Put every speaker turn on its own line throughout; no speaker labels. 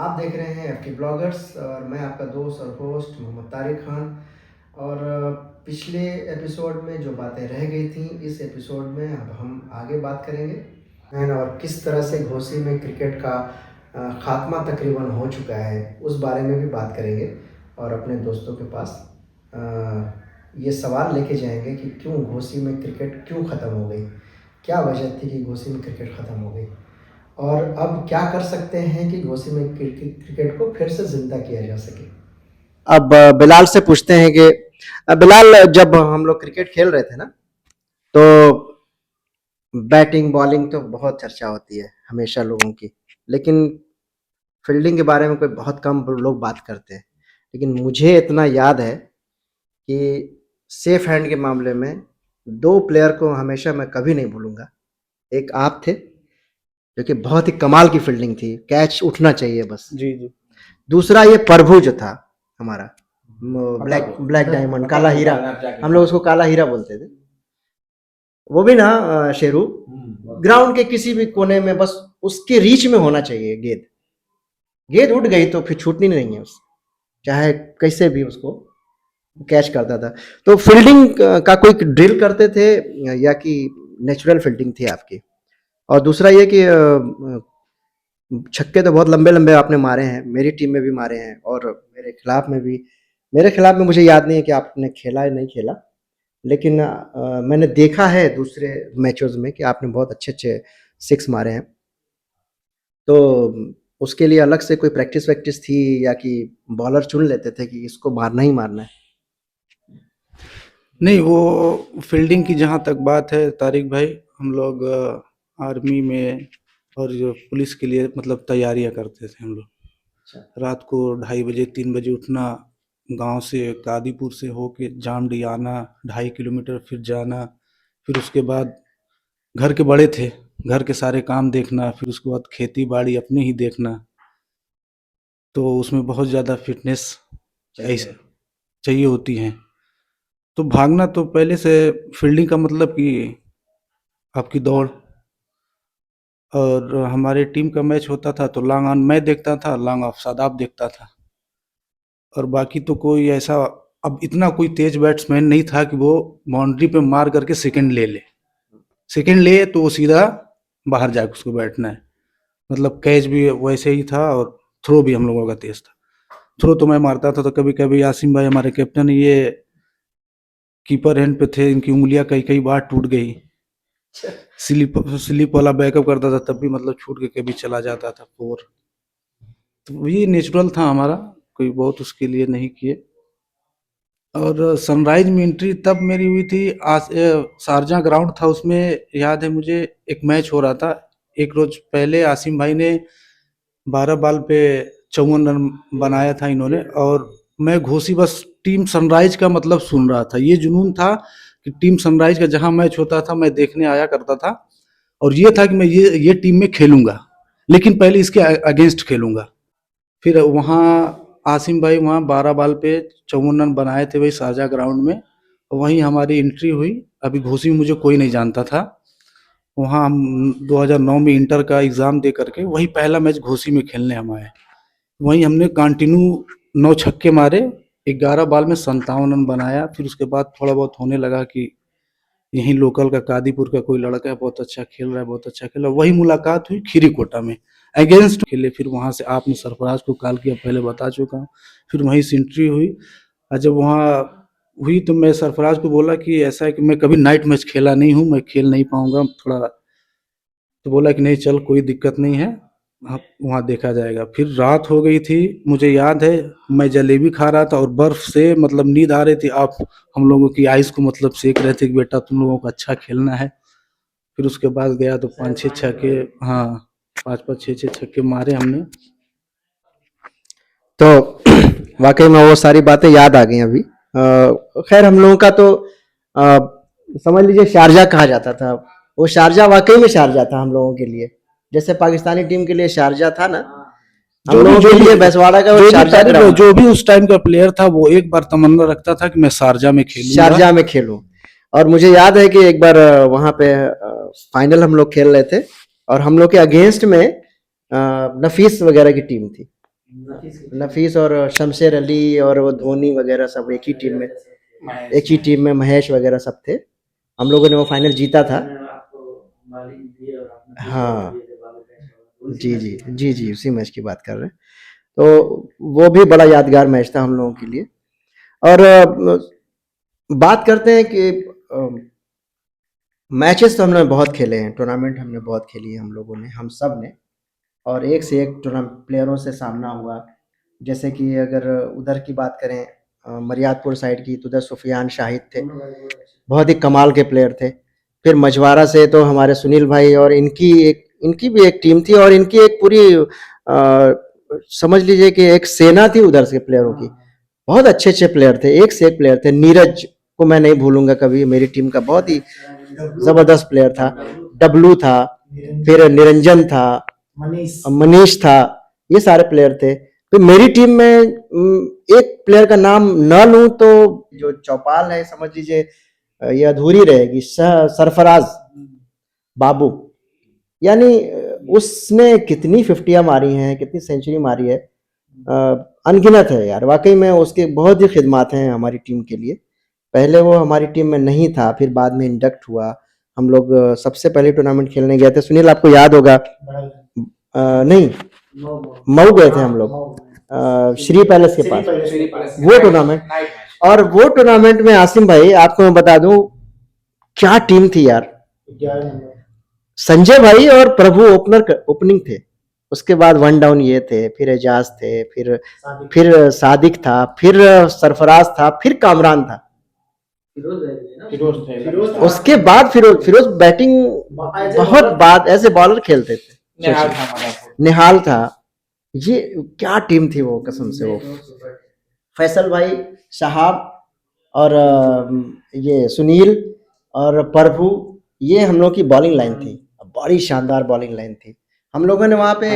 आप देख रहे हैं आपके ब्लॉगर्स और मैं आपका दोस्त और होस्ट मोहम्मद तारिक खान। और पिछले एपिसोड में जो बातें रह गई थी, इस एपिसोड में अब हम आगे बात करेंगे और किस तरह से घोसी में क्रिकेट का खात्मा तकरीबन हो चुका है, उस बारे में भी बात करेंगे। और अपने दोस्तों के पास अ, ये सवाल लेके जाएंगे कि क्यों घोसी में क्रिकेट क्यों ख़त्म हो गई, क्या वजह थी कि घोसी में क्रिकेट ख़त्म हो गई, और अब क्या कर सकते हैं कि घोसी में क्रिकेट को फिर से जिंदा किया जा सके। अब बिलाल से पूछते हैं कि बिलाल, जब हम लोग क्रिकेट खेल रहे थे ना, तो बैटिंग बॉलिंग तो बहुत चर्चा होती है हमेशा लोगों की, लेकिन फील्डिंग के बारे में कोई बहुत कम लोग बात करते हैं। लेकिन मुझे इतना याद है कि सेफ हैंड के मामले में दो प्लेयर को हमेशा मैं कभी नहीं भूलूंगा। एक आप थे, जो कि बहुत ही कमाल की फील्डिंग थी, कैच उठना चाहिए बस।
जी जी।
दूसरा ये प्रभु जो था हमारा, ब्लैक ब्लैक डायमंड, काला हीरा, हम लोग उसको काला हीरा बोलते थे। वो भी ना शेरू, ग्राउंड के किसी भी कोने में बस उसके रीच में होना चाहिए गेंद। गेंद उठ गई तो फिर छूटनी नहीं है उस, चाहे कैसे भी उसको कैच करता था। तो फील्डिंग का कोई ड्रिल करते थे या कि नेचुरल फील्डिंग थी आपकी? और दूसरा ये कि छक्के तो बहुत लंबे लंबे आपने मारे हैं, मेरी टीम में भी मारे हैं और मेरे खिलाफ में भी। मेरे खिलाफ में मुझे याद नहीं है कि आपने खेला या नहीं खेला, लेकिन मैंने देखा है दूसरे मैचों में कि आपने बहुत अच्छे अच्छे सिक्स मारे हैं। तो उसके लिए अलग से कोई प्रैक्टिस वैक्टिस थी या कि बॉलर चुन लेते थे कि इसको मारना ही मारना है?
नहीं, वो फील्डिंग की जहाँ तक बात है तारिक भाई, हम लोग आर्मी में और जो पुलिस के लिए मतलब तैयारियां करते थे हम लोग।
अच्छा।
रात को 2:30 बजे 3 बजे उठना, गांव से कादीपुर से होके जामडी आना, 2.5 किलोमीटर फिर जाना, फिर उसके बाद घर के बड़े थे, घर के सारे काम देखना, फिर उसके बाद खेती बाड़ी अपने ही देखना। तो उसमें बहुत ज़्यादा फिटनेस ऐसे चाहिए होती है। तो भागना तो पहले से, फील्डिंग का मतलब कि आपकी दौड़। और हमारे टीम का मैच होता था तो लॉन्ग ऑन मैं देखता था, लॉन्ग ऑफ शादाब देखता था। और बाकी तो कोई ऐसा, अब इतना कोई तेज बैट्समैन नहीं था कि वो बाउंड्री पे मार करके सेकंड ले ले। सेकंड ले तो वो सीधा बाहर जाके उसको बैठना है। मतलब कैच भी वैसे ही था और थ्रो भी हम लोगों का तेज था। थ्रो तो मैं मारता था, तो कभी कभी यासिम भाई हमारे कैप्टन, ये कीपर हैंड पे थे, इनकी उंगलियां कई कई बार टूट गई। स्लिप स्लिप वाला बैकअप करता था तब भी मतलब छूट के कभी चला जाता था फोर। तो ये नेचुरल था हमारा, कोई बहुत उसके लिए नहीं किए। और सनराइज में एंट्री तब मेरी हुई थी, शारजा ग्राउंड था, उसमें याद है मुझे एक मैच हो रहा था। एक रोज पहले आसिम भाई ने 12 बॉल पे 54 रन बनाया था इन्होंने, और मैं घोसी बस टीम सनराइज का मतलब सुन रहा था। ये जुनून था कि टीम सनराइज का जहां मैच होता था मैं देखने आया करता था, और ये था कि मैं ये टीम में खेलूंगा, लेकिन पहले इसके अगेंस्ट खेलूंगा। फिर वहाँ आसिम भाई वहाँ 12 बॉल पे 54 रन बनाए थे, वही शारजा ग्राउंड में। वहीं हमारी एंट्री हुई। अभी घोसी में मुझे कोई नहीं जानता था। वहाँ हम 2009 में इंटर का एग्ज़ाम दे करके वही पहला मैच घोसी में खेलने हम आए। वहीं हमने कंटिन्यू 9 छक्के मारे, 11 बॉल में 57 रन बनाया। फिर उसके बाद थोड़ा बहुत होने लगा कि यहीं लोकल का कादीपुर का कोई लड़का है, बहुत अच्छा खेल रहा है, बहुत अच्छा खेल रहा है। वही मुलाकात हुई खीरीकोटा में, अगेंस्ट खेले। फिर वहाँ से आपने सरफराज को कॉल किया, पहले बता चुका हूँ। फिर वहीं से एंट्री हुई, और जब वहाँ हुई तो मैं सरफराज को बोला कि ऐसा है कि मैं कभी नाइट मैच खेला नहीं हूँ, मैं खेल नहीं पाऊंगा थोड़ा। तो बोला कि नहीं चल, कोई दिक्कत नहीं है, आप वहाँ देखा जाएगा। फिर रात हो गई थी, मुझे याद है मैं जलेबी खा रहा था और बर्फ से मतलब नींद आ रही थी। आप हम लोगों की आइस को मतलब सेक रहे थे कि बेटा तुम लोगों को अच्छा खेलना है। फिर उसके बाद गया तो 5-6 छक्के, हाँ 5-5 6-6 छक्के मारे हमने।
तो वाकई में वो सारी बातें याद आ गई अभी। खैर, हम लोगों का तो अ, समझ लीजिए शारजा कहा जाता था। वो शारजा वाकई में शारजा था हम लोगों के लिए, जैसे पाकिस्तानी टीम के लिए शारजा था ना, हम
जो भी
लोगों
जो
के
भी
लिए बैसवाड़ा का वो
जो भी
शारजा
तारीख
ग्राउंड था।
जो भी उस टाइम का प्लेयर था, वो एक बार तमन्ना रखता था कि मैं शारजा में खेलूंगा।
शारजा में खेलूं। और मुझे याद है कि एक बार वहां पे फाइनल हम लोग खेल रहे थे और हम लोग के अगेंस्ट में नफीस वगैरह की टीम थी। नफीस और शमशेर अली और वो धोनी वगैरह सब एक ही टीम में, एक ही टीम में महेश वगैरह सब थे। हम लोगों ने वो फाइनल जीता था। हाँ जी जी जी जी, उसी मैच की बात कर रहे हैं। तो वो भी बड़ा यादगार मैच था हम लोगों के लिए। और बात करते हैं कि मैचेस तो हमने बहुत खेले हैं, टूर्नामेंट हमने बहुत खेली है हम लोगों ने, हम सब ने। और एक से एक टूर्नामेंट प्लेयरों से सामना हुआ। जैसे कि अगर उधर की बात करें मरियादपुर साइड की, तो उधर सुफियान शाहिद थे, बहुत ही कमाल के प्लेयर थे। फिर मझवारा से तो हमारे सुनील भाई, और इनकी भी एक टीम थी, और इनकी एक पूरी समझ लीजिए कि एक सेना थी उधर से प्लेयरों की। बहुत अच्छे अच्छे प्लेयर थे, एक से एक प्लेयर थे। नीरज को मैं नहीं भूलूंगा कभी, मेरी टीम का बहुत ही जबरदस्त प्लेयर था। डब्लू था, फिर निरंजन था, मनीष था, ये सारे प्लेयर थे। फिर मेरी टीम में एक प्लेयर का नाम न लूं तो जो चौपाल है समझ लीजिए ये अधूरी रहेगी, सरफराज बाबू। यानी उसने कितनी 50 मारी हैं, कितनी सेंचुरी मारी है, अनगिनत है यार। वाकई में उसके बहुत ही खिदमात हैं हमारी टीम के लिए। पहले वो हमारी टीम में नहीं था, फिर बाद में इंडक्ट हुआ। हम लोग सबसे पहले टूर्नामेंट खेलने गए थे, सुनील आपको याद होगा। नहीं, मऊ गए थे हम लोग, श्री पैलेस के पास वो टूर्नामेंट। और वो टूर्नामेंट में आसिम भाई आपको मैं बता दूं, क्या टीम थी यार। संजय भाई और प्रभु ओपनिंग थे। उसके बाद वन डाउन ये थे, फिर एजाज थे, फिर सादिक था, फिर सरफराज था, फिर कामरान था। उसके बाद फिरोज बैटिंग बहुत बाद ऐसे बॉलर खेलते थे। निहाल था। ये क्या टीम थी वो, कसम से। वो फैसल भाई साहब और ये सुनील और प्रभु, ये हम लोग की बॉलिंग लाइन थी, बड़ी शानदार बॉलिंग लाइन थी। हम लोगों ने वहां पे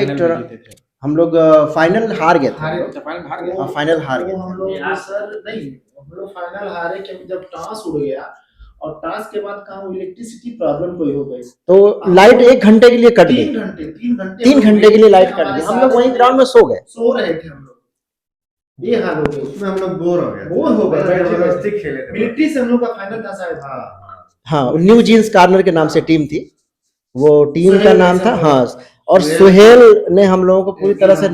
हम लोग फाइनल हार गए थे। फाइनल हार गए थे सर। नहीं, हम लोग फाइनल हारे क्योंकि जब टॉस उड़ गया, और टॉस के बाद कहा इलेक्ट्रिसिटी प्रॉब्लम कोई हो गई, तो लाइट 1 घंटे के लिए कट गई। 3 घंटे के लिए लाइट कट गई। हम लोग वहीं ग्राउंड में सो रहे थे हम लोग। ये हाल हो गया, उसमें हम लोग बोर हो गए जबरदस्ती खेले थे। मिलिट्री से हम लोग का फाइनल था शायद। हाँ, न्यू जींस कार्नर के नाम से टीम थी, वो टीम का नाम था। हाँ, और सुहेल ने हम लोगों को पूरी तरह से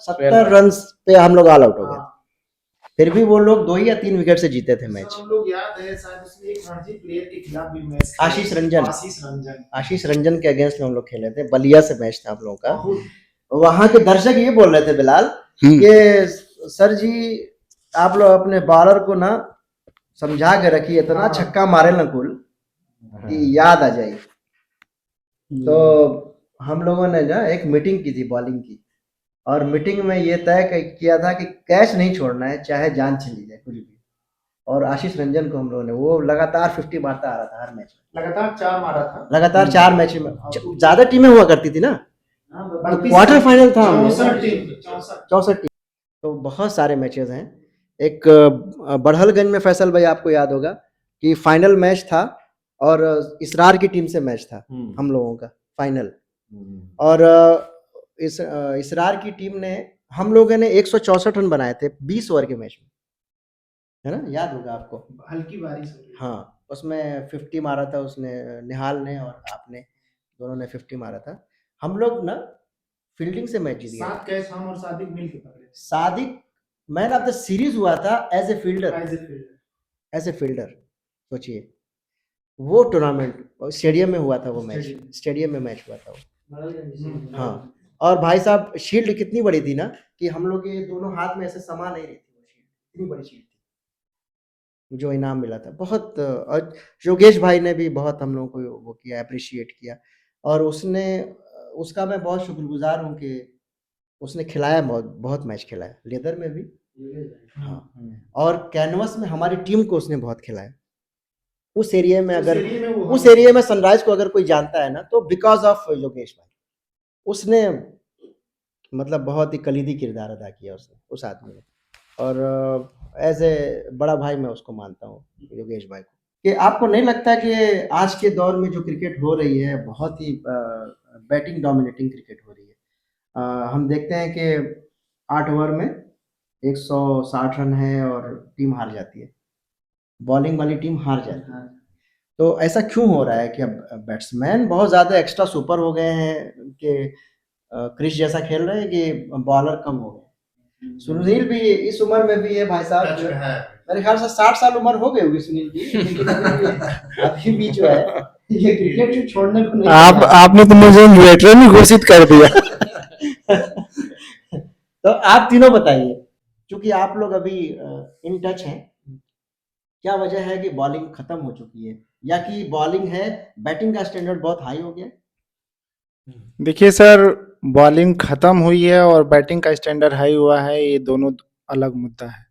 70 रन पे हम लोग ऑल आउट हो गए। फिर भी वो लोग 2 या 3 विकेट से जीते थे मैच। हम लोग याद है शायद उसमें एक रणजी प्लेयर के खिलाफ भी मैच, आशीष रंजन के अगेंस्ट में हम लोग खेले थे। बलिया से मैच था हम लोगों का। वहां के दर्शक ये बोल रहे थे बिलाल कि सर जी आप लोग अपने बॉलर को ना समझा के रखिए, इतना छक्का मारे ना कुल कि याद आ जाए। तो हम लोगों ने ना एक मीटिंग की थी बॉलिंग की, और मीटिंग में ये तय किया था कि कैच नहीं छोड़ना है, चाहे जान चली जाए कुछ भी। और आशीष रंजन को हम लोगों ने, वो लगातार 50 मारता आ रहा था हर मैच में, लगातार 4 मारा था, लगातार 4 मैच में। ज्यादा टीमें हुआ करती थी ना, तो क्वार्टर फाइनल था 64 टीम। तो बहुत सारे मैचेस हैं। एक बड़हलगंज में फैसल भाई आपको याद होगा कि फाइनल मैच था, और इसरार की टीम से मैच था हम लोगों का फाइनल। और इसरार की टीम ने, हम लोगों ने 164 रन बनाए थे 20 ओवर के मैच में, है ना, याद होगा आपको। हल्की बारिश हो रही। हाँ, उसमें 50 मारा था उसने, निहाल ने और आपने, दोनों ने 50 मारा था। हम लोग ना फील्डिंग से मैच जीत गए। 7 कैच हम और सादिक मिलकर पकड़े। Sadiq man of the series हुआ था एज ए फील्डर। सोचिए, वो टूर्नामेंट स्टेडियम में हुआ था, वो मैच स्टेडियम में मैच हुआ था वो। हाँ, और भाई साहब शील्ड कितनी बड़ी थी ना, कि हम लोग ये दोनों हाथ में ऐसे समा नहीं रही थी वो शील्ड, इतनी बड़ी शील्ड थी। जो इनाम मिला था बहुत, और योगेश भाई ने भी बहुत हम लोगों को वो किया, अप्रिशिएट किया। और उसने, उसका मैं बहुत शुक्रगुजार हूँ कि उसने खिलाया, बहुत बहुत मैच खिलाया, लेदर में भी। हाँ, और कैनवस में हमारी टीम को उसने बहुत खिलाया। उस एरिया में, अगर उस एरिया में सनराइज को अगर कोई जानता है ना, तो बिकॉज ऑफ योगेश भाई। उसने मतलब बहुत ही कलीदी किरदार अदा किया उसने, उस आदमी ने। और एज ए बड़ा भाई मैं उसको मानता हूँ, योगेश भाई को। कि आपको नहीं लगता कि आज के दौर में जो क्रिकेट हो रही है, बहुत ही बैटिंग डोमिनेटिंग क्रिकेट हो रही है। हम देखते हैं कि 8 ओवर में 160 रन है और टीम हार जाती है, बॉलिंग वाली टीम हार जाती है। तो ऐसा क्यों हो रहा है कि अब बैट्समैन बहुत ज़्यादा एक्स्ट्रा सुपर हो गए हैं कि क्रिस जैसा खेल रहे हैं कि बॉलर कम हो गए? सुनील भी इस उम्र में भी है भाई साहब, जो है मेरे ख्याल से 60 साल उम्र हो गई होगी सुनील की, लेकिन अभी भी जो है ये क्रिकेट छोड़ने को नहीं
आप
तैयार।
आपने तो मुझे वेटरन ही घोषित कर दिया।
तो आप तीनों बताइए, क्योंकि आप लोग अभी इन टच हैं, क्या वजह है कि बॉलिंग खत्म हो चुकी है या कि बॉलिंग है, बैटिंग का स्टैंडर्ड बहुत हाई हो गया?
देखिए सर, बॉलिंग खत्म हुई है और बैटिंग का स्टैंडर्ड हाई हुआ है, ये दोनों अलग मुद्दा है।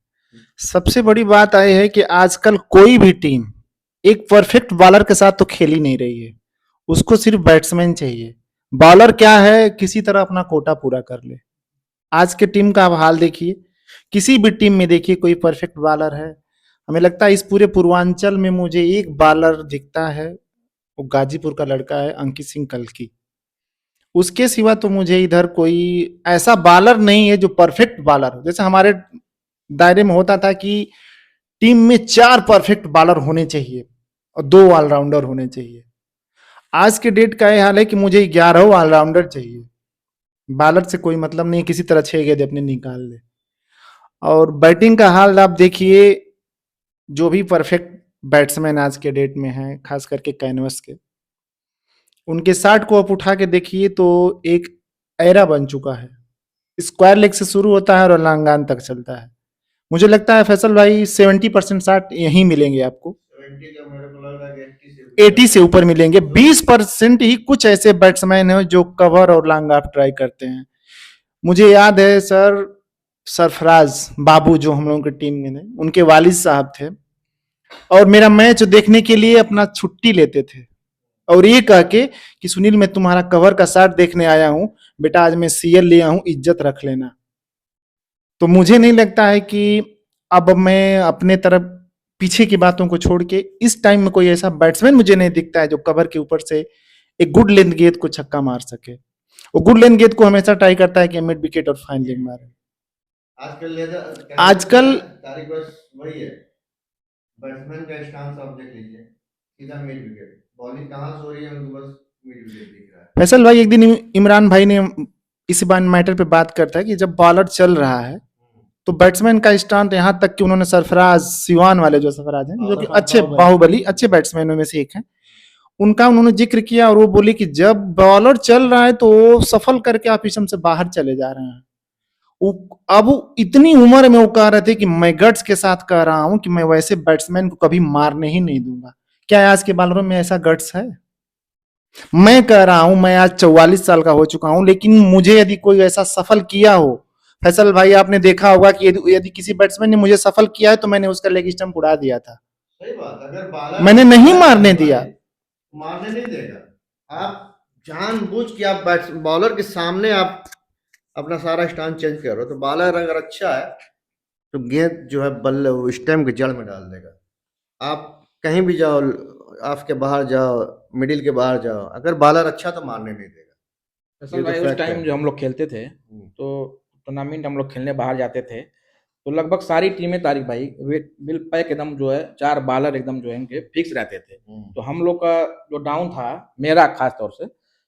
सबसे बड़ी बात यह है कि आजकल कोई भी टीम एक परफेक्ट बॉलर के साथ तो खेल ही नहीं रही है, उसको सिर्फ बैट्समैन चाहिए। बॉलर क्या है, किसी तरह अपना कोटा पूरा कर ले। आज के टीम का आप हाल देखिए, किसी भी टीम में देखिए कोई परफेक्ट बॉलर है? हमें लगता है इस पूरे पूर्वांचल में मुझे एक बॉलर दिखता है, वो गाजीपुर का लड़का है अंकित सिंह कल्की। उसके सिवा तो मुझे इधर कोई ऐसा बॉलर नहीं है जो परफेक्ट बॉलर हो। जैसे हमारे दायरे में होता था कि टीम में 4 परफेक्ट बॉलर होने चाहिए और 2 ऑलराउंडर होने चाहिए। आज के डेट का ये हाल है कि मुझे 11 ऑलराउंडर चाहिए। बॉलर से कोई मतलब नहीं, किसी तरह 6 गेंद अपने निकाल ले। और बैटिंग का हाल आप देखिए, जो भी परफेक्ट बैट्समैन आज के डेट में हैं, खास करके कैनवस के, उनके शॉट को आप उठा के देखिए तो एक एरा बन चुका है। स्क्वायर लेग से शुरू होता है और लॉन्ग तक चलता है। मुझे लगता है फैसल भाई 70% शॉट यहीं मिलेंगे आपको, 80 से ऊपर मिलेंगे। 20% ही कुछ ऐसे बैट्समैन हैं जो कवर और लॉन्ग ऑफ ट्राई करते हैं। मुझे याद है सर, सरफराज बाबू जो हम लोगों की टीम में थे, उनके वालिद साहब थे और मेरा मैच देखने के लिए अपना छुट्टी लेते थे और ये कह के कि सुनील मैं तुम्हारा कवर का शॉट देखने आया हूं, बेटा आज मैं सीएल लिया हूं, इज्जत रख लेना। तो मुझे नहीं लगता है कि अब मैं अपने तरफ पीछे की बातों को छोड़ के इस टाइम में कोई ऐसा बैट्समैन मुझे नहीं दिखता है जो कवर के ऊपर से एक गुड लेंथ गेंद को छक्का मार सके। वो गुड लेंथ गेंद को हमेशा ट्राई करता है कि मिड विकेट और फाइन लेग मारे। आजकल
तारिक बस वही है, बैट्समैन का स्टांस आप देख लीजिए, सीधा मिड विकेट, बॉलिंग कहाँ से हो रही है उनको बस मिड विकेट दिख रहा है।
फैसल भाई एक दिन इमरान भाई ने इस मैटर पे बात करता है कि जब बॉलर चल रहा है तो बैट्समैन का स्टांट यहाँ तक कि उन्होंने सरफराज सिवान वाले जो सरफराज हैं, जो कि अच्छे बाहुबली अच्छे बैट्समैनों में से एक हैं, उनका उन्होंने जिक्र किया और वो बोले कि जब बॉलर चल रहा है तो वो सफल करके आप इसम से बाहर चले जा रहे हैं। अब इतनी उम्र में वो कह रहे थे कि मैं गट्स के साथ कह रहा हूं कि मैं वैसे बैट्समैन को कभी मारने ही नहीं दूंगा। क्या आज के बॉलरों में ऐसा गट्स है? मैं कह रहा हूं, मैं आज 44 साल का हो चुका हूं, लेकिन मुझे यदि कोई ऐसा सफल किया हो, फैसल भाई आपने देखा होगा कि यदि किसी बैट्समैन ने मुझे सफल किया है तो मैंने उसका लेग स्टंप उड़ा दिया था।
सही बात, अगर बॉलर
मैंने नहीं मारने दिया।
मारने नहीं देगा। आप जानबूझ के आप बॉलर के सामने आप अपना सारा स्टांस चेंज करो, तो बॉलर अगर अच्छा है तो गेंद जो है बल्ले स्टैम्प के जड़ में डाल देगा। आप कहीं भी जाओ, ऑफ के बाहर जाओ, मिडिल के बाहर जाओ, अगर बॉलर अच्छा तो मारने नहीं देगा।
असल
ये तो
भाई उस
फैक्ट
टाइम
है।
जो हम लोग खेलते थे तो टूर्नामेंट हम लोग खेलने बाहर जाते थे तो लगभग सारी टीमें तारिक भाई बिल पैक एकदम जो है 4 बॉलर एकदम जो है इनके फिक्स रहते थे। तो हम लोग का जो डाउन था, मेरा खास तौर से,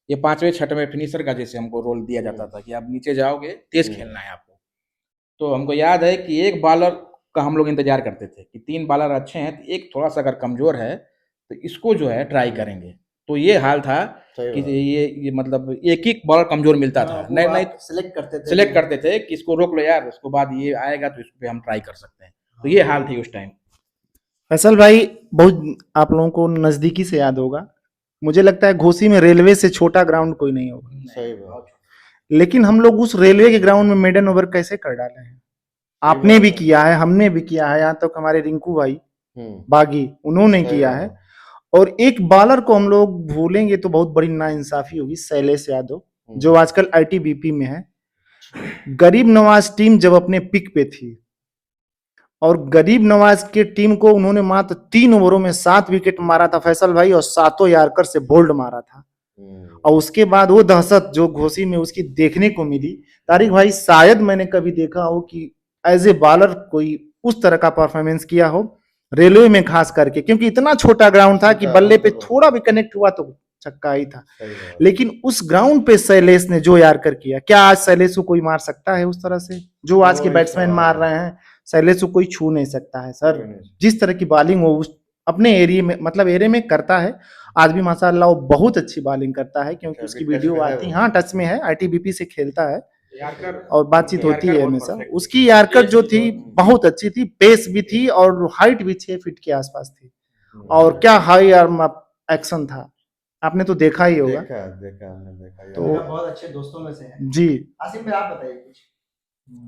ये 5वें 6वें फिनिशर का जैसे हमको रोल दिया जाता था कि आप नीचे जाओगे, तेज खेलना है आपको। तो हमको याद है कि एक बॉलर का हम लोग इंतजार करते थे कि 3 बॉलर अच्छे हैं, तो एक थोड़ा सा अगर कमजोर है तो इसको जो है ट्राई करेंगे। तो ये हाल था कि ये मतलब एक बॉलर कमजोर मिलता था, नहीं नहीं सिलेक्ट करते थे कि इसको रोक लो यार, उसके बाद ये आएगा तो इस पे हम ट्राई कर सकते हैं। तो ये हाल थी उस टाइम।
फैसल भाई बहुत आप लोगों को नजदीकी से याद होगा, मुझे लगता है घोसी में रेलवे से छोटा ग्राउंड कोई नहीं होगा।
सही बात।
लेकिन हम लोग उस रेलवे के ग्राउंड में मेडन ओवर कैसे कर डाले हैं। आपने भी किया है, हमने भी किया है, यहाँ तक हमारे रिंकू भाई बागी उन्होंने किया है। और एक बॉलर को हम लोग भूलेंगे तो बहुत बड़ी नाइंसाफी होगी, शैलेश यादव, जो आजकल आईटीबीपी में है। गरीब नवाज टीम जब अपने पिक पे थी और गरीब नवाज के टीम को उन्होंने मात्र 3 ओवरों में 7 विकेट मारा था फैसल भाई, और 7 यार्कर से बोल्ड मारा था।
और उसके बाद वो दहशत जो घोसी में उसकी देखने को मिली, तारिक भाई शायद मैंने कभी देखा हो कि एज ए बॉलर कोई उस तरह का परफॉर्मेंस किया हो रेलवे में, खास करके क्योंकि इतना छोटा ग्राउंड था कि बल्ले पे थोड़ा भी कनेक्ट हुआ तो छक्का ही था। लेकिन उस ग्राउंड पे शैलेश ने जो यारकर किया, क्या आज शैलेश को कोई मार सकता है उस तरह से जो आज के बैट्समैन मार रहे हैं? शैलेश को कोई छू नहीं सकता है सर। जिस तरह की बॉलिंग वो अपने एरिया में, मतलब एरिया में करता है, आज भी माशाल्लाह वो बहुत अच्छी बॉलिंग करता है, क्योंकि उसकी वीडियो आती है। हाँ, टच में है, आईटीबीपी से खेलता है और बातचीत होती है हमेशा। उसकी यारकर जो थी बहुत अच्छी थी, पेस भी थी और हाइट भी 6 फीट के आसपास थी। और क्या हाई आर्म एक्शन था, आपने तो देखा ही होगा।
देखा
तो
बहुत अच्छे दोस्तों में से है
जी।
आसिम भाई, आप बताइए कुछ,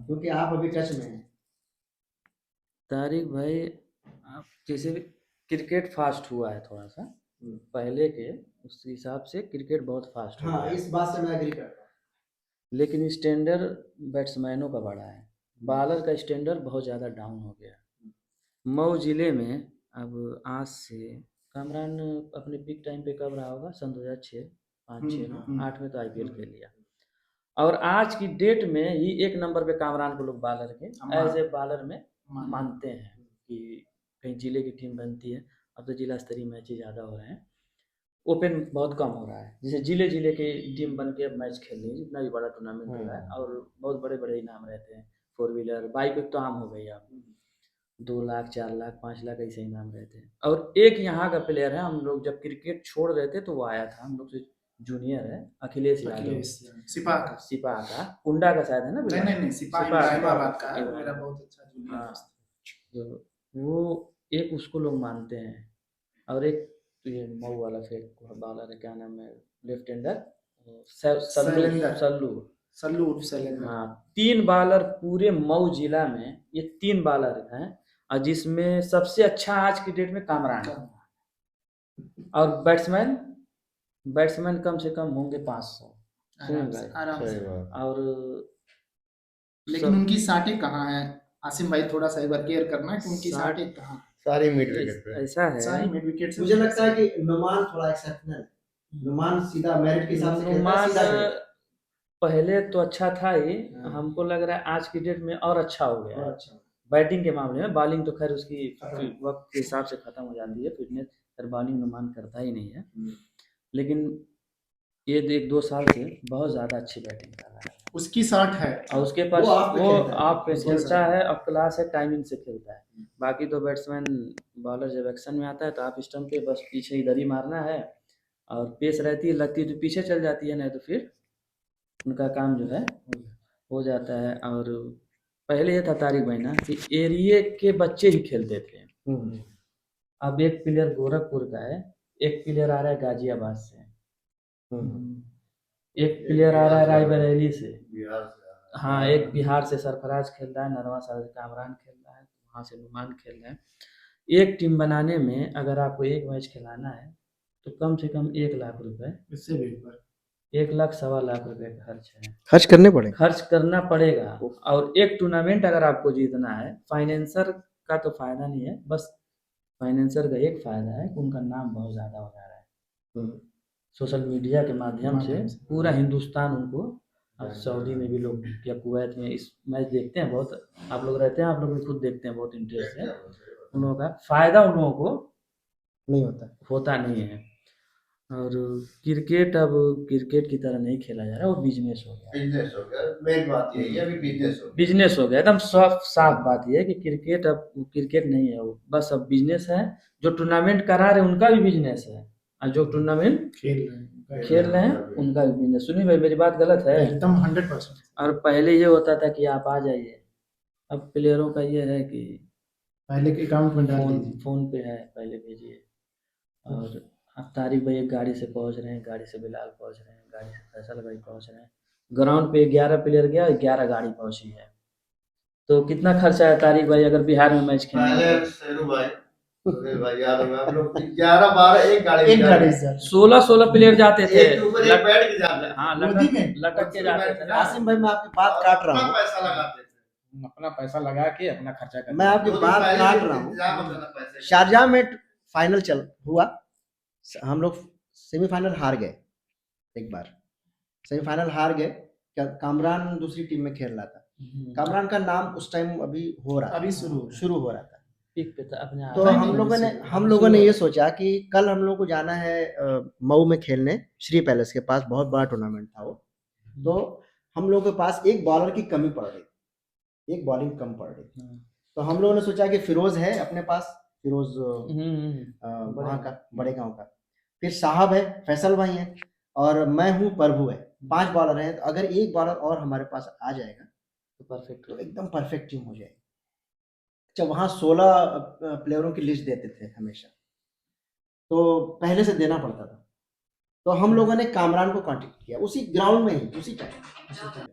क्योंकि आप अभी टच में हैं।
तारिक भाई, आप जैसे क्रिकेट फास्ट हुआ है थोड़ा सा पहले के, उस हिसाब से क्रिकेट बहुत फास्ट हो
हाँ,
गया है।
इस बात से मैं एग्री करता हूँ।
लेकिन स्टैंडर्ड बैट्समैनों का बढ़ा है, बॉलर का स्टैंडर्ड बहुत ज़्यादा डाउन हो गया। मऊ जिले में अब आज से कामरान अपने पीक टाइम पे कब रहा होगा, सन 2006, 5, 6, 8 में तो आईपीएल खेल लिया। और आज की डेट में ही 1 नंबर पे कामरान को लोग बॉलर के एज ए बॉलर में मानते हैं कि कहीं जिले की टीम बनती है। अब तो जिला स्तरीय मैच ज़्यादा हो रहे हैं, ओपन बहुत कम हो रहा है। जैसे जिले जिले के टीम बन के अब मैच खेल रही है, जितना भी बड़ा टूर्नामेंट हो रहा है, और बहुत बड़े बड़े इनाम रहते हैं। 4 व्हीलर बाइक तो आम हो गई अब, 2 लाख 4 लाख 5 लाख ऐसे इनाम रहते हैं। और एक यहाँ का प्लेयर है, हम लोग जब क्रिकेट छोड़ रहे थे तो वो आया था, हम लोग से जूनियर है, अखिलेश यादव, सिपा का कुंडा का शायद है ना।
नहीं, सिपा इब्राहिमाबाद का है, मेरा बहुत अच्छा जूनियर
हाँ, तो वो एक उसको लोग मानते हैं। और एक तो ये मऊ वाला फेक बॉलर है, क्या नाम है, लेफ्ट हैंडर, सल्लू उर्फ सैलेंडर। हाँ, 3 बॉलर पूरे मऊ जिला में, ये 3 बॉलर हैं, और जिसमें सबसे अच्छा आज की डेट में कामरान है। और बैट्समैन कम से कम होंगे 500
आराम से।
और
लेकिन उनकी साटे कहाँ है आसिम भाई, थोड़ा सा एक बार केयर करना कि उनकी साटे कहाँ।
सारी मिड विकेट पे,
ऐसा है,
सारी मिड विकेट से।
मुझे लगता है कि नुमान थोड़ा एक्सेप्शनल है। नुमान सीधा मेरिट के हिसाब से खेलता है,
नुमान
सीधा खेलता है।
पहले तो अच्छा था ही, हमको लग रहा है आज की डेट में और अच्छा हो गया है बैटिंग के मामले में। बॉलिंग तो खैर उसकी वक्त के हिसाब से खत्म हो जाती है, फिटनेस खैर बॉलिंग नुमान करता ही नहीं है। लेकिन ये 1-2 साल से बहुत ज़्यादा अच्छी बैटिंग कर रहा है,
उसकी शॉट है
और उसके पास
वो आप पे
खेलता है, और क्लास है, टाइमिंग से खेलता है। बाकी तो बैट्समैन बॉलर जब एक्शन में आता है तो आप स्टंप पे बस पीछे इधर ही मारना है, और पेस रहती है, लगती है तो पीछे चल जाती है, नहीं तो फिर उनका काम जो है हो जाता है। और पहले ये था तारिक भाई ना कि एरिया के बच्चे ही खेलते थे। अब एक प्लेयर गोरखपुर का है, एक प्लेयर आ रहा है गाजियाबाद से, एक प्लेयर आ रहा है रायबरेली से, हाँ, एक बिहार से सरफराज खेल रहा है, नरवा से कामरान खेल रहा है, वहाँ से नुमान खेल रहा है। एक टीम बनाने में अगर आपको एक मैच खिलाना है तो कम से कम 1 लाख रुपए,
इससे भी ऊपर
1 लाख 1.25 लाख रुपए खर्च है, खर्च करना पड़ेगा। और एक टूर्नामेंट अगर आपको जीतना है, फाइनेंसर का तो फायदा नहीं है, बस फाइनेंसर का एक फायदा है कि उनका नाम बहुत ज़्यादा हो जा रहा है सोशल मीडिया के माध्यम से। पूरा हिंदुस्तान उनको, और सऊदी में भी लोग या कुवैत में इस मैच देखते हैं बहुत। आप लोग रहते हैं, आप लोग भी खुद देखते हैं, बहुत इंटरेस्ट है उन लोगों का। फायदा उन लोगों को
नहीं
होता नहीं है। और क्रिकेट अब क्रिकेट की तरह नहीं खेला जा रहा, वो बिजनेस हो गया।
मेन बात यही है, अभी
बिजनेस हो गया, एकदम साफ बात यह है कि क्रिकेट अब क्रिकेट नहीं है, वो बस अब बिजनेस है। जो टूर्नामेंट करा रहे उनका भी बिजनेस है, और जो टूर्नामेंट खेल रहे हैं उनका भी बिजनेस। सुनिए भाई, मेरी बात गलत है
एकदम 100%।
और पहले ये होता था कि आप आ जाइए, अब प्लेयरों का ये है कि
पहले के अकाउंट में डाल दीजिए,
फोन पे है, पहले भेजिए। और अब तारिक भाई एक गाड़ी से पहुंच रहे हैं, गाड़ी से बिलाल पहुंच रहे हैं, गाड़ी से फैसल भाई पहुंच रहे हैं, ग्राउंड पे 11 प्लेयर गया, 11 गाड़ी पहुंची है। तो कितना खर्चा है तारिक भाई अगर बिहार में मैच खेलना? 16 प्लेयर जाते थे, हाँ, लटक के जाते थे।
आसिम भाई, मैं आपकी बात काट रहा हूँ,
अपना पैसा लगा के अपना खर्चा कर,
मैं आपकी बात काट रहा हूँ। शारजाह में फाइनल चल हुआ, हम लोग सेमीफाइनल हार गए, एक बार सेमीफाइनल हार गए। कामरान दूसरी टीम में खेल रहा था। कामरान का नाम उस टाइम अभी हो रहा
अभी
था, शुरू हो रहा था।
पीक पे था अपने आप।
तो हम लोगों ने ये सोचा कि कल हम लोगों को जाना है मऊ में खेलने, श्री पैलेस के पास बहुत बड़ा टूर्नामेंट था वो। तो हम लोगों के पास एक बॉलर की कमी पड़ रही, एक बॉलिंग कम पड़ रही। तो हम लोगों ने सोचा कि फिरोज है अपने पास, फिरोज वहाँ का बड़े गांव का, फिर साहब है, फैसल भाई है, और मैं हूँ, प्रभु है। 5 बॉलर हैं। तो अगर एक बॉलर और हमारे पास आ जाएगा
तो परफेक्ट
तो एकदम परफेक्ट टीम हो जाएगी। अच्छा, वहाँ 16 प्लेयरों की लिस्ट देते थे हमेशा, तो पहले से देना पड़ता था। तो हम लोगों ने कामरान को कांटेक्ट किया उसी ग्राउंड में ही, उसी टाइम।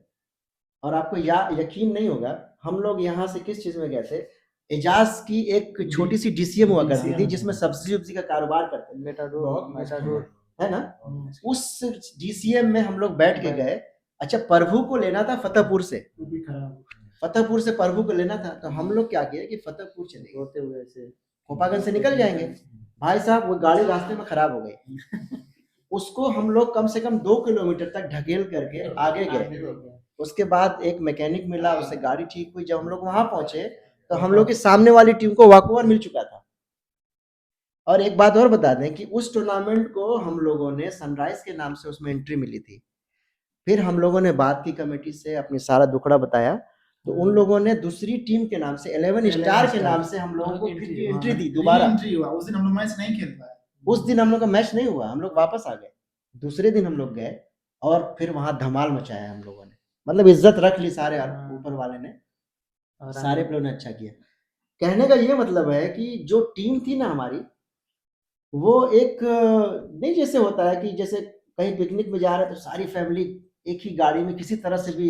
और आपको यकीन नहीं होगा, हम लोग यहाँ से किस चीज में गए थे, एजाज की एक छोटी सी डीसीएम हुआ करती थी जिसमें सब्जी उब्जी का कारोबार करते थे,
मेटाडोर
है ना। उस डीसीएम में हम लोग बैठ के गए। अच्छा, प्रभु को लेना था फतेहपुर से, फतेहपुर से प्रभु को लेना था। तो हम लोग क्या किए कि फतेहपुर चले गए,
होते हुए से
कोपागंज से निकल जाएंगे। भाई साहब, वो गाड़ी रास्ते में खराब हो गई। उसको हम लोग कम से कम 2 किलोमीटर तक ढकेल करके आगे गए। उसके बाद एक मैकेनिक मिला, उससे गाड़ी ठीक हुई। जब हम लोग वहां पहुंचे तो हम लोग के सामने वाली टीम को वॉकओवर मिल चुका था। और एक बात और बता दें कि उस टूर्नामेंट को हम लोगों ने सनराइज के नाम से उसमें एंट्री मिली थी। फिर हम लोगों ने बात की कमेटी से, अपनी सारा दुखड़ा बताया, तो उन लोगों ने दूसरी टीम के नाम से 11 स्टार के नाम से हम लोगों को फिर एंट्री दी दोबारा।
उस दिन हम लोग मैच नहीं खेल पाए।
उस दिन हम लोग का मैच नहीं हुआ, हम लोग वापस आ गए। दूसरे दिन हम लोग गए और फिर वहां धमाल मचाया हम लोगों ने, मतलब इज्जत रख ली सारे ऊपर वाले ने, सारे प्लेयर ने अच्छा किया। कहने का ये मतलब है कि जो टीम थी ना हमारी, वो एक नहीं जैसे होता है कि जैसे कहीं पिकनिक में जा रहे हैं तो सारी फैमिली एक ही गाड़ी में किसी तरह से भी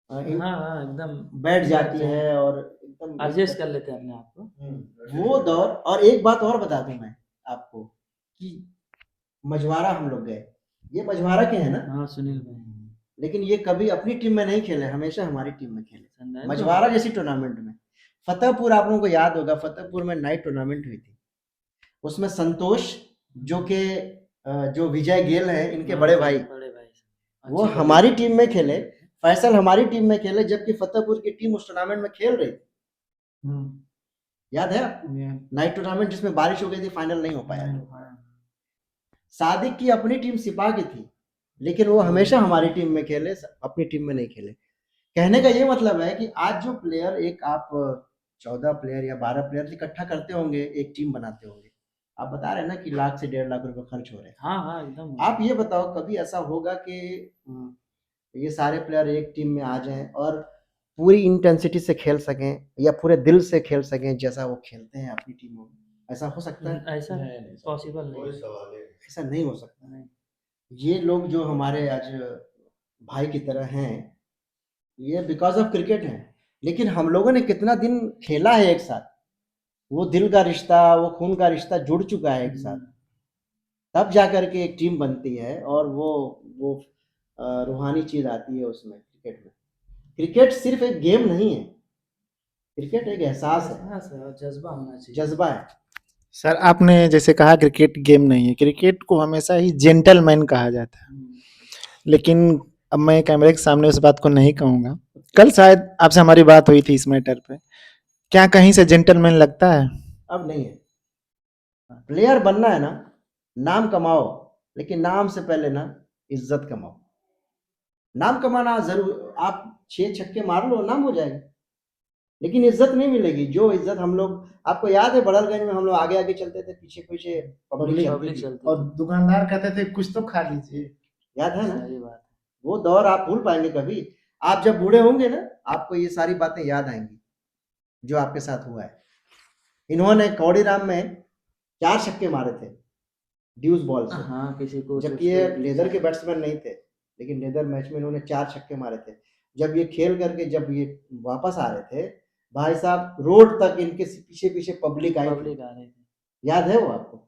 एकदम
बैठ जाती है और एकदम
एडजस्ट कर लेते हैं अपने आप को।
वो दौर। और एक बात और बता दूं मैं आपको कि मझवारा हम लोग गए, ये मझवारा के हैं ना।
हाँ, सुनील भाई।
लेकिन ये कभी अपनी टीम में नहीं खेले, हमेशा हमारी टीम में खेले, मझवारा जैसी टूर्नामेंट में। फतेहपुर, आप लोगों को याद होगा, फतेहपुर में नाइट टूर्नामेंट हुई थी। उसमें संतोष जो विजय गेल है, इनके बड़े भाई, वो हमारी टीम में खेले, फैसल हमारी टीम में खेले, जबकि फतेहपुर की टीम उस टूर्नामेंट में खेल रही थी। याद है नाइट टूर्नामेंट जिसमें बारिश हो गई थी, फाइनल नहीं हो पाया। सादिक की अपनी टीम सिपा की थी, लेकिन वो हमेशा हमारी टीम में खेले, अपनी टीम में नहीं खेले। कहने का ये मतलब है कि आज जो प्लेयर, एक आप 14 प्लेयर या 12 प्लेयर इकट्ठा करते होंगे, एक टीम बनाते होंगे, आप बता रहे हैं ना कि लाख से 1.5 लाख रुपए खर्च हो रहे हैं।
हाँ एकदम।
आप ये बताओ, कभी ऐसा होगा कि ये सारे प्लेयर एक टीम में आ जाएं और पूरी इंटेंसिटी से खेल सकें या पूरे दिल से खेल सकें जैसा वो खेलते हैं अपनी टीमों में? ऐसा हो सकता है?
ऐसा पॉसिबल नहीं,
ऐसा नहीं हो सकता। ये लोग जो हमारे आज भाई की तरह हैं, ये बिकॉज ऑफ क्रिकेट है। लेकिन हम लोगों ने कितना दिन खेला है एक साथ, वो दिल का रिश्ता, वो खून का रिश्ता जुड़ चुका है एक साथ, तब जाकर के एक टीम बनती है और वो रूहानी चीज आती है उसमें। क्रिकेट में, क्रिकेट सिर्फ एक गेम नहीं है, क्रिकेट एक एहसास है,
जज्बा होना चाहिए,
जज्बा है।
सर, आपने जैसे कहा क्रिकेट गेम नहीं है, क्रिकेट को हमेशा ही जेंटलमैन कहा जाता है। लेकिन अब मैं कैमरे के सामने उस बात को नहीं कहूँगा। कल शायद आपसे हमारी बात हुई थी इस मैटर पे, क्या कहीं से जेंटलमैन लगता है?
अब नहीं है। प्लेयर बनना है ना, नाम कमाओ, लेकिन नाम से पहले ना इज्जत कमाओ। नाम कमाना जरूर, आप 6 छक्के मार लो, नाम हो जाएगा, लेकिन इज्जत नहीं मिलेगी। जो इज्जत हम लोग, आपको याद है बड़लगंज में हम लोग आगे आगे चलते थे, पीछे पीछे पब्लिक चलती थी,
और दुकानदार कहते थे कुछ तो खा लीजिए।
याद है ना? वो दौर आप भूल पाएंगे कभी? आप जब बूढ़े होंगे ना, आपको ये सारी बातें याद आएंगी जो आपके साथ हुआ है। इन्होंने कौड़ीराम में 4 छक्के मारे थे ड्यूज बॉल से।
हाँ, किसी को,
जबकि ये लेदर के बैट्समैन नहीं थे, लेकिन लेदर मैच में इन्होंने 4 छक्के मारे थे। जब ये खेल करके जब ये वापस आ रहे थे, भाई साहब, रोड तक इनके पीछे पीछे पब्लिक आई थी। याद है वो आपको?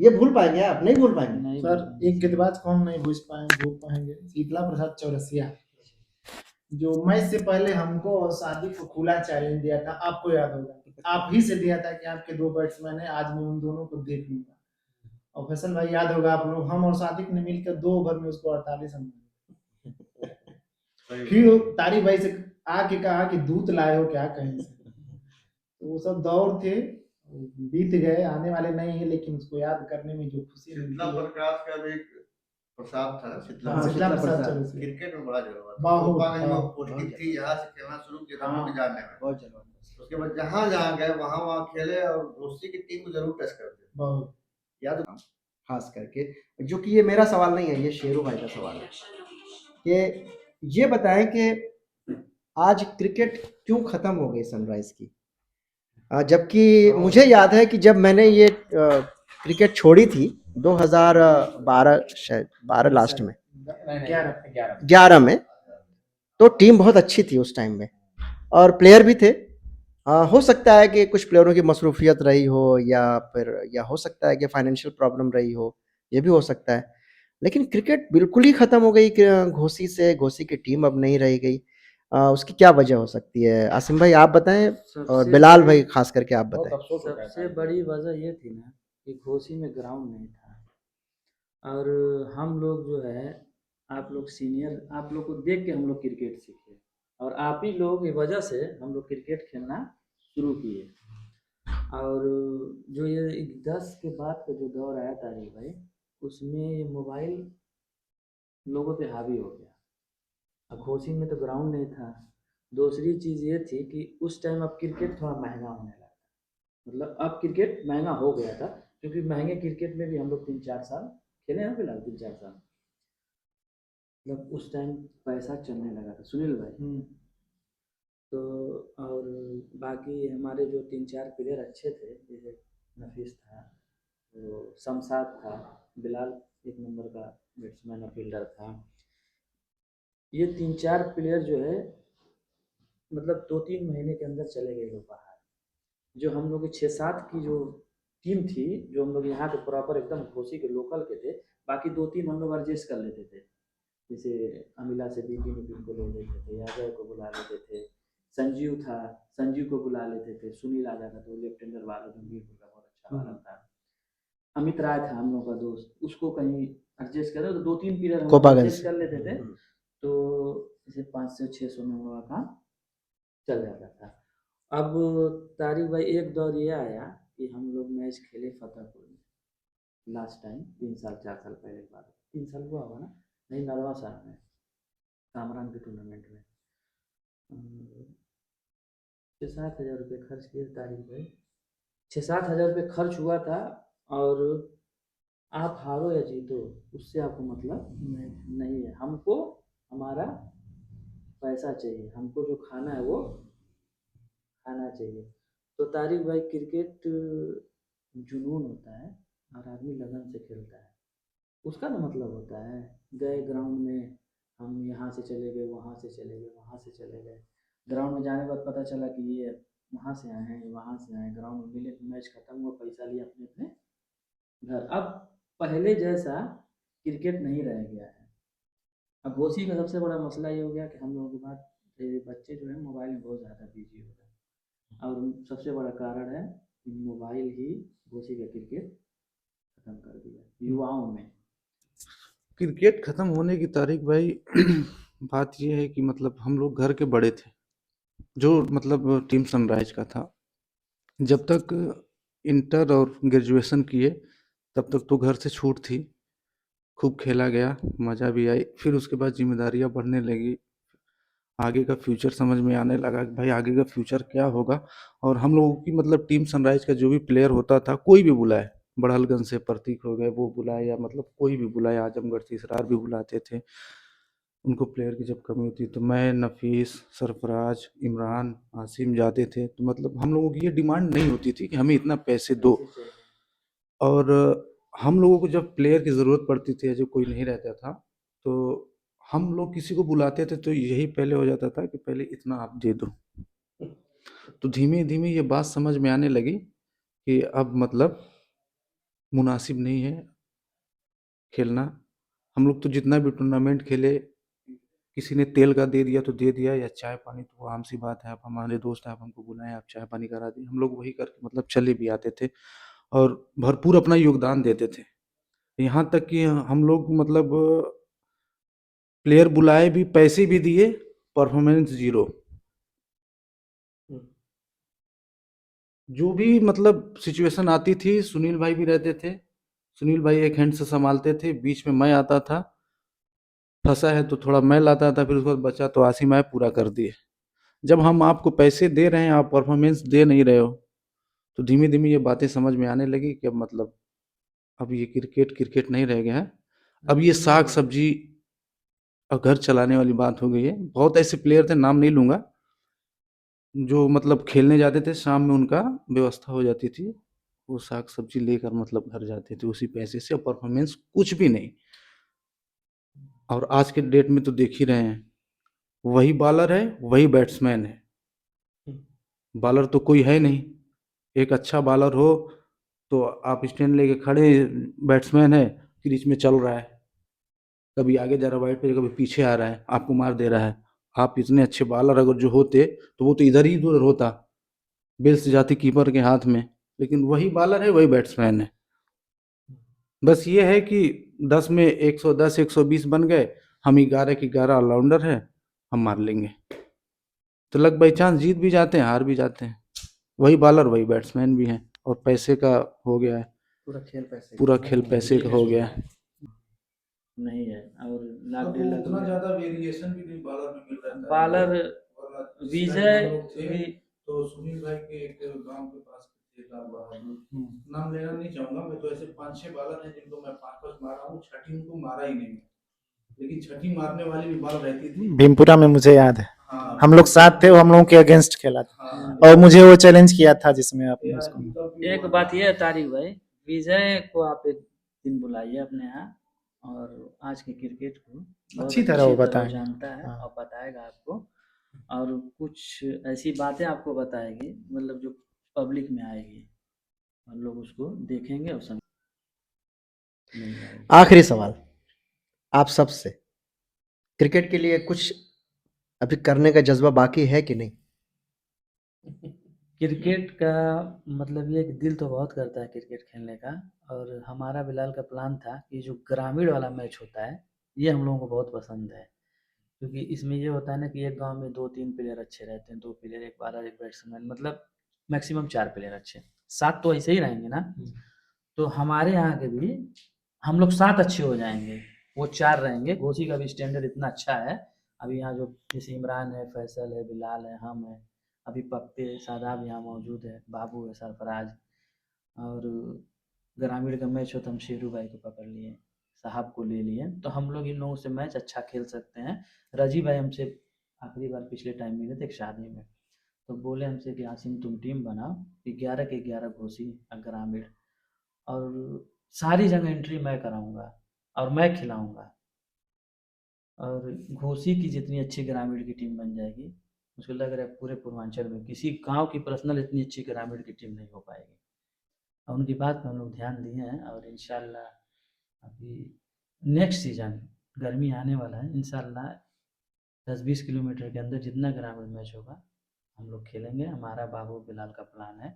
ये भूल पाएंगे आप? नहीं भूल पाएंगे।
सर, एक गेंदबाज को हम नहीं भूल पाएंगे, शीतला प्रसाद चौरसिया, जो मैच से पहले हमको और सादिक को खुला चैलेंज दिया था। आपको याद होगा, आप ही से दिया था कि आपके 2 बैट्समैन है, आज मैं उन दोनों को देख लूंगा। और फैसल भाई याद होगा आप लोग, हम और सादिक ने मिलकर 2 ओवर में उसको 48 रन मारे। फिर तारिक भाई से आके कहा कि दूध लाए हो क्या कहीं से। तो वो सब दौर थे, बीत गए, आने वाले नहीं है, लेकिन उसको याद करने में जो खुशी मिलती
शीतला
है।
प्रकाश का भी एक प्रसाद था, शीतला
हाँ, शीतला प्रसाद चौरसिया।
क्रिकेट में बड़ा जलवा था।
बहुत,
गोपाल में वो
हाँ,
पोस्टिंग थी, यहाँ से खेलना शुरू किया था
हाँ,
मुझे जानने में।
बहुत जबरदस्त।
उसके बाद जहाँ गए वहाँ खेले और उसी की टीम को जरूर टच करते
बहुत।
याद।
खास करके जो कि ये मेरा सवाल नहीं है, ये शेरू भाई का सवाल है कि ये बताएं कि आज क्रिकेट क्यों खत्म हो गई सनराइज की। जबकि मुझे याद है कि जब मैंने ये क्रिकेट छोड़ी थी 2012, शायद 12 लास्ट में, 11 में, तो टीम बहुत अच्छी थी उस टाइम में और प्लेयर भी थे। हो सकता है कि कुछ प्लेयरों की मसरूफियत रही हो या फिर या हो सकता है कि फाइनेंशियल प्रॉब्लम रही हो, ये भी हो सकता है। लेकिन क्रिकेट बिल्कुल ही ख़त्म हो गई घोसी से, घोसी की टीम अब नहीं रह गई। उसकी क्या वजह हो सकती है? आसिम भाई आप बताएं और
सबसे
बिलाल
बड़ी
भाई खास करके आप
बहुत
बताएं।
अफसोस होता है
सबसे बड़ी वजह ये थी ना कि घोसी में ग्राउंड नहीं था, और हम लोग जो है, आप लोग सीनियर, आप लोग को देख के हम लोग क्रिकेट सीखे, और आप ही लोग की वजह से हम लोग क्रिकेट खेलना शुरू किए। और जो ये 10 के बाद का जो दौर आया तारिक भाई, उसमें मोबाइल लोगों पे हावी हो गया। अब घोसी में तो ग्राउंड नहीं था। दूसरी चीज़ ये थी कि उस टाइम अब क्रिकेट थोड़ा महंगा होने लगा, मतलब अब क्रिकेट महंगा हो गया था, क्योंकि महंगे क्रिकेट में भी हम लोग 3-4 साल खेले हैं, फिलहाल 3-4 साल, मतलब उस टाइम पैसा चलने लगा था सुनील भाई। तो और बाकी हमारे जो 3-4 प्लेयर अच्छे थे, जैसे नफीस था, वो शमशाद था, बिलाल एक नंबर का बैट्समैन और फील्डर था। ये 3-4 प्लेयर जो है, मतलब 2-3 महीने के अंदर चले गए लोग बाहर। जो हम लोग की 6-7 की जो टीम थी, जो हम लोग यहाँ के प्रॉपर एकदम घोसी के लोकल के थे, बाकी 2-3 हम लोग एडजस्ट कर लेते थे। जैसे अमिला से बीपी मुबीन को ले लेते थे, अजय को बुला लेते थे, संजीव था, संजीव को बुला लेते थे, सुनील आ जाता था, लेफ्ट हैंडर वाला जो मीरपुर का बहुत अच्छा वाला था। अमित राय था हम लोग का दोस्त, उसको कहीं एडजस्ट करे तो 2-3 प्लेयर हम लोग
कोपागंज
एडजस्ट कर लेते थे, तो जैसे 500-600 में हम लोग का काम चल जाता था। अब तारिक भाई एक दौर ये आया कि हम लोग मैच खेले फतेहपुर में, लास्ट टाइम 3 साल 4 साल पहले की बात, 3 साल हुआ होगा ना, नहीं 9वां साल में, कामरान के टूर्नामेंट में 6-7 हज़ार रुपये खर्च किए तारिक भाई, 6-7 हज़ार रुपये खर्च हुआ था। और आप हारो या जीतो उससे आपको मतलब नहीं है, हमको हमारा पैसा चाहिए, हमको जो खाना है वो खाना चाहिए। तो तारिक भाई क्रिकेट जुनून होता है, और आदमी लगन से खेलता है, उसका ना मतलब होता है। गए ग्राउंड में, हम यहाँ से चले गए, वहाँ से चले गए, वहाँ से चले गए, ग्राउंड में जाने के बाद पता चला कि ये वहाँ से आए हैं, वहाँ से आए हैं, ग्राउंड में मिले, मैच खत्म हुआ, पैसा लिया अपने अपने घर। अब पहले जैसा क्रिकेट नहीं रह गया है। अब घोसी का सबसे बड़ा मसला ये हो गया कि हम लोगों के बाद बच्चे जो है मोबाइल में बहुत ज़्यादा बिजी हो गए, और सबसे बड़ा कारण है कि मोबाइल ही घोसी का क्रिकेट खत्म कर दिया युवाओं में।
क्रिकेट खत्म होने की तारीख भाई बात ये है कि मतलब हम लोग घर के बड़े थे, जो मतलब टीम सनराइज का था, जब तक इंटर और ग्रेजुएशन किए तब तक तो घर से छूट थी, खूब खेला गया, मज़ा भी आई। फिर उसके बाद जिम्मेदारियां बढ़ने लगी, आगे का फ्यूचर समझ में आने लगा कि भाई आगे का फ्यूचर क्या होगा। और हम लोगों की मतलब टीम सनराइज का जो भी प्लेयर होता था, कोई भी बुलाए, बड़हलगंज से प्रतीक हो गए, वो बुलाए, या मतलब कोई भी बुलाए, आजमगढ़ से इसरार भी बुलाते थे। उनको प्लेयर की जब कमी होती तो मैं, नफीस, सरफराज, इमरान, आसिम जाते थे। तो मतलब हम लोगों की ये डिमांड नहीं होती थी कि हमें इतना पैसे दो। और हम लोगों को जब प्लेयर की ज़रूरत पड़ती थी या जब कोई नहीं रहता था, तो हम लोग किसी को बुलाते थे तो यही पहले हो जाता था कि पहले इतना आप दे दो। तो धीमे धीमे ये बात समझ में आने लगी कि अब मतलब मुनासिब नहीं है खेलना। हम लोग तो जितना भी टूर्नामेंट खेले, किसी ने तेल का दे दिया तो दे दिया, या चाय पानी तो वो आम सी बात है, आप हमारे दोस्त हैं, आप हमको बुलाएं, आप चाय पानी करा दें, हम लोग वही करके मतलब चले भी आते थे और भरपूर अपना योगदान देते थे। यहाँ तक कि हम लोग मतलब प्लेयर बुलाए भी, पैसे भी दिए, परफॉर्मेंस जीरो। जो भी मतलब सिचुएशन आती थी, सुनील भाई भी रहते थे। सुनील भाई एक हैंड से संभालते थे, बीच में मैं आता था, फंसा है तो थोड़ा मैं लाता था, फिर उसके बाद बचा तो आसिम आए, पूरा कर दिए। जब हम आपको पैसे दे रहे हैं, आप परफॉर्मेंस दे नहीं रहे हो, तो धीमे धीमे ये बातें समझ में आने लगी कि अब मतलब अब ये क्रिकेट क्रिकेट नहीं रह गया है, अब ये साग सब्जी और घर चलाने वाली बात हो गई है। बहुत ऐसे प्लेयर थे, नाम नहीं लूंगा, जो मतलब खेलने जाते थे, शाम में उनका व्यवस्था हो जाती थी, वो साग सब्जी लेकर मतलब घर जाते थे उसी पैसे से, और परफॉर्मेंस कुछ भी नहीं। और आज के डेट में तो देख ही रहे हैं, वही बॉलर है, वही बैट्समैन है, बॉलर तो कोई है नहीं। एक अच्छा बॉलर हो तो आप स्टैंड लेके खड़े, बैट्समैन है, क्रीज में चल रहा है, कभी आगे जा रहा है वाइड पे, कभी पीछे आ रहा है, आपको मार दे रहा है। आप इतने अच्छे बॉलर अगर जो होते तो वो तो इधर ही उधर होता, बेल से जाती कीपर के हाथ में, लेकिन वही बॉलर है, वही बैट्समैन है। बस ये है कि 10 में 110 120 बन गए, हम 11 के 11 ऑलराउंडर है, हम मार लेंगे, तो लक बाई चांस जीत भी जाते हैं, हार भी जाते हैं। वही बॉलर वही बैट्समैन भी हैं, और पैसे का हो गया है,
पूरा खेल पैसे
पूरा
का।
खेल पैसे का हो गया है।
नहीं है, और लाख
अब
डेढ़
वो
लाख
उतना
रुपए
ज़्यादा वेरिएशन भी नहीं बॉलर में मिल रहा था।
बॉलर
वरना जिस टाइम
विजय
हम लोग थे,
भी
तो सुनील भाई के एक गांव के पास थे, लाल बहादुर, नाम लेना नहीं चाहूंगा मैं, तो ऐसे 5-6 बॉलर हैं जिनको मैं 5-5 मारा हूँ, छठी उनको मारा ही नहीं, लेकिन छठी मारने वाली भी बॉल रहती थी।
भीमपुरा में मुझे याद है,
हाँ,
हम लोग साथ थे, वो हम लोगों के अगेंस्ट खेला था,
हाँ,
और मुझे वो चैलेंज किया था जिसमें आपने
तेरा
उसको।
तब भी
एक
हुआ
बात
था।
ये है तारिक भाई, विजय को आप एक दिन बुलाइए अपने यहाँ, और आज के क्रिकेट को बहुत
अच्छी तरह वो
अच्छी तरह
बताएंगे।
जानता है
हाँ।
और बताएगा आपको, और कुछ ऐसी बातें आपको बताएगी मतलब जो पब्लिक में आएगी और लोग उसको देखेंगे और समझ नहीं आएगी।
आखिरी सवाल आप सबसे, क्रिकेट के लिए कुछ अभी करने का जज्बा बाकी है कि नहीं?
क्रिकेट का मतलब ये कि दिल तो बहुत करता है क्रिकेट खेलने का, और हमारा बिलाल का प्लान था कि जो ग्रामीण वाला मैच होता है ये हम लोगों को बहुत पसंद है, क्योंकि इसमें ये होता है ना कि एक गांव में 2-3 प्लेयर अच्छे रहते हैं, 2 प्लेयर, एक बॉलर, एक बैट्समैन, मतलब मैक्सिमम 4 प्लेयर अच्छे, 7 तो ऐसे ही रहेंगे ना। तो हमारे यहाँ के भी हम लोग 7 अच्छे हो जाएंगे, वो 4 रहेंगे। घोसी का भी स्टैंडर्ड इतना अच्छा है, अभी यहाँ जो जैसे इमरान है, फैसल है, बिलाल है, हम हैं, अभी पप्पे शादाब यहाँ मौजूद है, बाबू है, सरफराज, और ग्रामीण का मैच हो तो हम शेरू भाई को पकड़ लिए, साहब को ले लिए, तो हम लोग इन लोगों से मैच अच्छा खेल सकते हैं। रजी भाई हमसे आखिरी बार पिछले टाइम मिले थे एक शादी में, तो बोले हमसे कि आसिम तुम टीम बनाओ कि 11 के 11 घोसी ग्रामीण, और सारी जगह एंट्री मैं कराऊंगा और मैं खिलाऊंगा, और घोसी की जितनी अच्छी ग्रामीण की टीम बन जाएगी, मुझको लग रहा है पूरे पूर्वांचल में किसी गांव की पर्सनल इतनी अच्छी ग्रामीण की टीम नहीं हो पाएगी, और उनकी बात पर हम लोग ध्यान दिए हैं, और इंशाल्लाह अभी नेक्स्ट सीजन गर्मी आने वाला है, इंशाल्लाह 10-20 किलोमीटर के अंदर जितना ग्रामीण मैच होगा हम लोग खेलेंगे, हमारा बाबू बिलाल का प्लान है,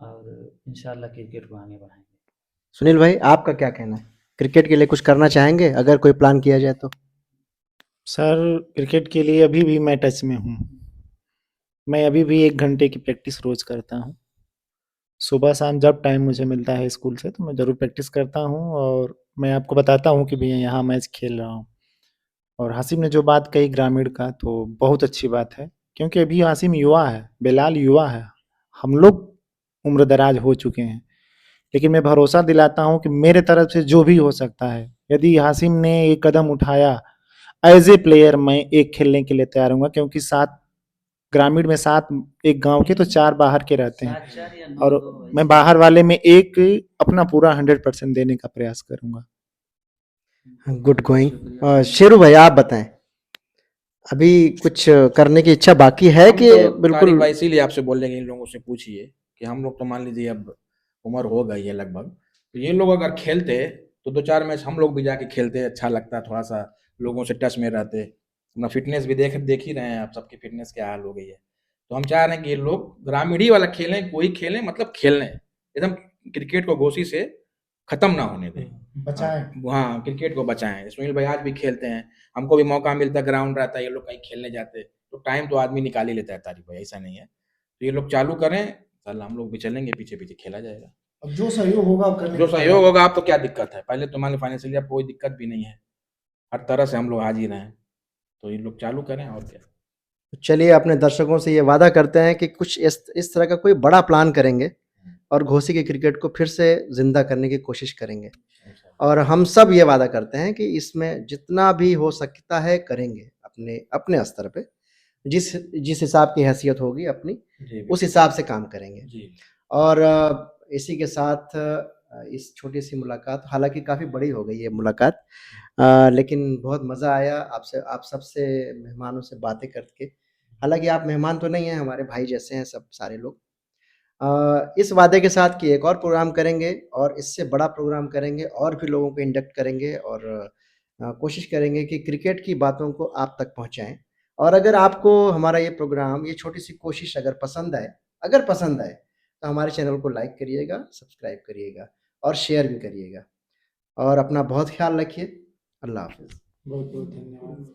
और इंशाल्लाह क्रिकेट को आगे बढ़ाएंगे।
सुनील भाई आपका क्या कहना है, क्रिकेट के लिए कुछ करना चाहेंगे अगर कोई प्लान किया जाए तो?
सर क्रिकेट के लिए अभी भी मैं टच में हूँ, मैं अभी भी 1 घंटे की प्रैक्टिस रोज करता हूँ, सुबह शाम जब टाइम मुझे मिलता है स्कूल से तो मैं ज़रूर प्रैक्टिस करता हूँ, और मैं आपको बताता हूँ कि भैया यहाँ मैच खेल रहा हूँ। और हासिम ने जो बात कही ग्रामीण का, तो बहुत अच्छी बात है, क्योंकि अभी हासिम युवा है, बिलाल युवा है, हम लोग उम्र-दराज हो चुके हैं, लेकिन मैं भरोसा दिलाता हूँ कि मेरे तरफ से जो भी हो सकता है, यदि हासिम ने एक कदम उठाया, एज़ ए प्लेयर मैं एक खेलने के लिए तैयार हूँगा, क्योंकि 7 ग्रामीण में 7 एक गाँव के तो 4 बाहर के रहते हैं,
7-4 या
और
9-2
मैं
ऐसे
बाहर वाले में एक अपना पूरा 100% देने का प्रयास करूँगा।
Good going.
शुक्रिया।
शेरू भाई आप बताएं, अभी कुछ करने की इच्छा बाकी है
हम
कि
तो
बिल्कुल?
तारिक भाई इसीलिए आपसे बोल रहे हैं कि इन लोगों से पूछिए कि हम लोग तो मान लीजिए अब उम्र हो गई है लगभग, तो ये लोग अगर खेलते तो 2-4 मैच हम लोग भी जाके खेलते, अच्छा लगता, थोड़ा सा लोगों से टच में रहते, अपना फिटनेस भी देख ही रहे हैं आप, सबकी फिटनेस क्या हाल हो गई है। तो हम चाह रहे हैं कि ये लोग ग्रामीण ही वाला खेलें, कोई खेलें, मतलब खेलने एकदम क्रिकेट को घोसी से खत्म ना होने दें,
बचाए
हाँ क्रिकेट को बचाएं। सुनील भाई आज भी खेलते हैं, हमको भी मौका मिलता है, ग्राउंड रहता है, ये लोग कहीं खेलने जाते, तो टाइम तो आदमी निकाल ही लेता है तारिक भाई, ऐसा नहीं है। तो ये लोग चालू करें, कल हम लोग भी चलेंगे, पीछे पीछे खेला जाएगा।
अब जो सहयोग होगा अब करने
जो
को
सहयोग होगा, आप तो क्या दिक्कत है, पहले तो मान लो फाइनेंशियली अब कोई दिक्कत भी नहीं है, हर तरह से हम लोग हाजिर हैं, तो ये लोग चालू करें और क्या।
चलिए अपने दर्शकों से ये वादा करते हैं कि कुछ इस तरह का कोई बड़ा प्लान करेंगे और घोसी के क्रिकेट को फिर से ज़िंदा करने की कोशिश करेंगे। और हम सब ये वादा करते हैं कि इसमें जितना भी हो सकता है करेंगे, अपने अपने स्तर पे, जिस जिस हिसाब की हैसियत होगी अपनी,
जी
उस हिसाब से काम करेंगे।
जी
और इसी के साथ इस छोटी-सी मुलाकात, हालाँकि काफ़ी बड़ी हो गई ये मुलाकात, लेकिन बहुत मज़ा आया आपसे, आप सबसे मेहमानों से बातें करके। हालाँकि आप मेहमान तो नहीं हैं, हमारे भाई जैसे हैं सब सारे लोग। इस वादे के साथ कि एक और प्रोग्राम करेंगे और इससे बड़ा प्रोग्राम करेंगे और भी लोगों को इंडक्ट करेंगे और कोशिश करेंगे कि क्रिकेट की बातों को आप तक पहुँचाएँ। और अगर आपको हमारा ये प्रोग्राम, ये छोटी-सी कोशिश अगर पसंद आए, तो हमारे चैनल को लाइक करिएगा, सब्सक्राइब करिएगा और शेयर भी करिएगा। और अपना बहुत ख़्याल रखिए। अल्लाह हाफ़िज़।
बहुत बहुत धन्यवाद।